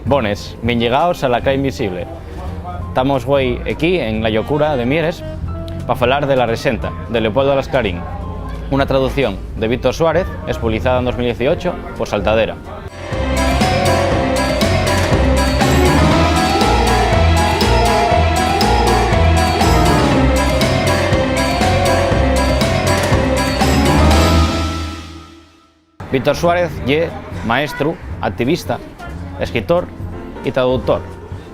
Bones, bien llegados a la Cla Invisible. Estamos hoy aquí en la Llocura de Mieres para hablar de La Rexenta, de Leopoldo Alas Clarín, una traducción de Víctor Suárez, expulsada en 2018 por Saltadera. Víctor Suárez ye maestro, activista, escritor y traductor.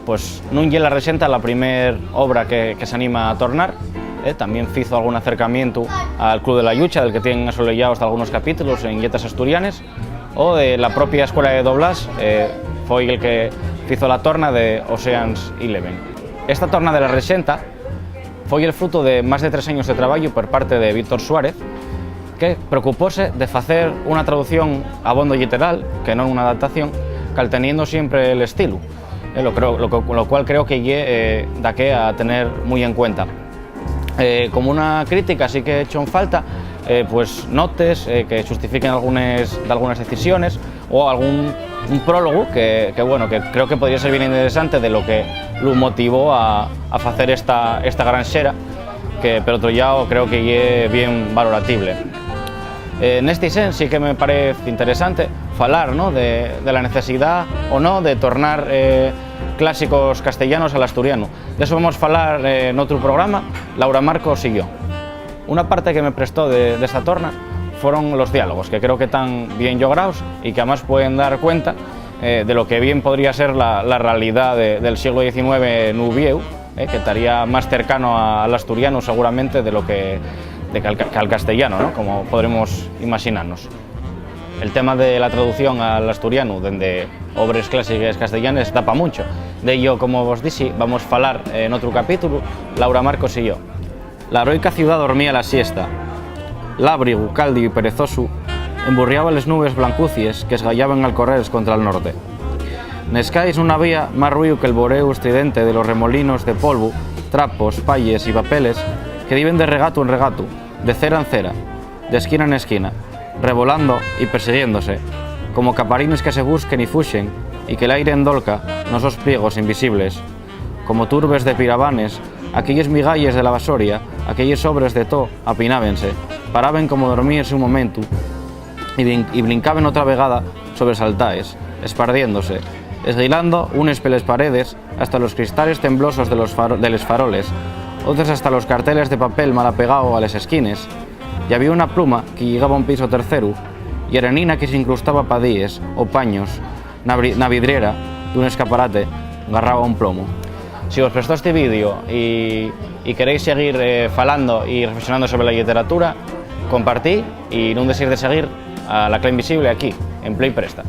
Pues non ye La Rexenta la primera obra que se anima a tornar. También hizo algún acercamiento al Club de la Llucha, del que tienen asolellados algunos capítulos en Yetas Asturianes, o de la propia escuela de doblas, fue el que hizo la torna de Ocean's 11. Esta torna de La Rexenta fue el fruto de más de 3 años de trabajo por parte de Víctor Suárez, que preocupóse de hacer una traducción abondo literal, que no una adaptación, calteniendo siempre el estilo, lo cual creo que da que a tener muy en cuenta. Como una crítica sí que he hecho en falta pues notes que justifiquen algunas decisiones o un prólogo que creo que podría ser bien interesante de lo que lo motivó a hacer esta gran xera, que por otro lado creo que es bien valoratible. En este senso sí que me parece interesante falar, ¿no?, de la necesidad o no de tornar clásicos castellanos al asturiano. De eso vamos a falar en otro programa, Laura Marcos y yo. Una parte que me prestó de esta torna fueron los diálogos, que creo que están bien logrados y que además pueden dar cuenta de lo que bien podría ser la realidad del siglo XIX nubieu, que estaría más cercano al asturiano seguramente de lo que al castellano, ¿no?, como podremos imaginarnos. El tema de la traducción al asturiano desde obras clásicas castellanas da para mucho. De ello, como vos dije, vamos a falar en otro capítulo, Laura Marcos y yo. La heroica ciudad dormía la siesta. Lábrigo, caldio y perezoso emburriaba las nubes blancucies que esgallaban al correr contra el norte. Nescais no había más ruido que el boreo estridente de los remolinos de polvo, trapos, palles y papeles que viven de regato en regato, de cera en cera, de esquina en esquina, revolando y persiguiéndose, como caparines que se busquen y fuxen y que el aire endolca nosos pliegos invisibles, como turbes de piravanes, aquellos migalles de la vasoria, aquellos sobres de to apinábense, paraben como dormíense un momento y brincaben otra vegada sobre saltaes, espardiéndose, esguilando unes peles paredes hasta los cristales temblosos de los faroles, otros hasta los carteles de papel mal apegado a las esquines, y había una pluma que llegaba a un piso tercero y arenina que se incrustaba padíes o paños na vidriera de un escaparate agarraba un plomo. Si os prestó este vídeo y queréis seguir falando y reflexionando sobre la literatura, compartí y no deséis de seguir a La Cla Invisible aquí, en Play Presta.